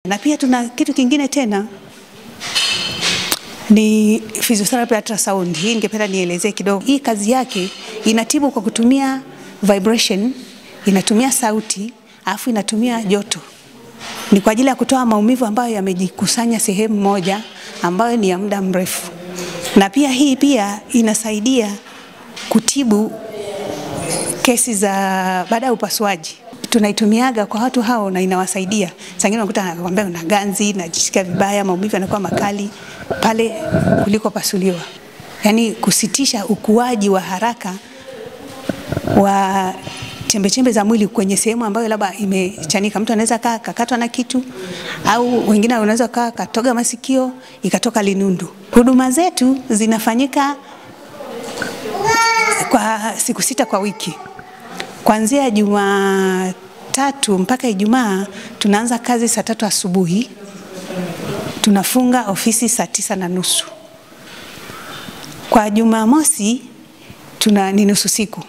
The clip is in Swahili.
Na pia tuna kitu kingine tena ni physiotherapy ultrasound. Hii ningependa nielezee kidogo. Hii kazi yake inatibu kwa kutumia vibration, inatumia sauti, alafu inatumia joto. Ni kwa ajili ya kutoa maumivu ambayo yamejikusanya sehemu moja ambayo ni ya muda mrefu. Na pia hii pia inasaidia kutibu kesi za baada ya upasuaji. Tunaitumiaga kwa watu hao na inawasaidia. Sangine unakuta anakuambia una ganzi, najisikia vibaya, maumivu yanakuwa makali pale kuliko pasuliwa. Yaani kusitisha ukuaji wa haraka wa chembe za mwili kwenye sehemu ambayo labda imechanika. Mtu anaweza kakatwa na kitu, au wengine wanaweza katoga masikio ikatoka linundu. Huduma zetu zinafanyika kwa siku 6 kwa wiki. Kuanzia Jumatatu mpaka Ijumaa tunaanza kazi saa 3 asubuhi. Tunafunga ofisi saa 9:30. Kwa Jumamosi ni nusu siku.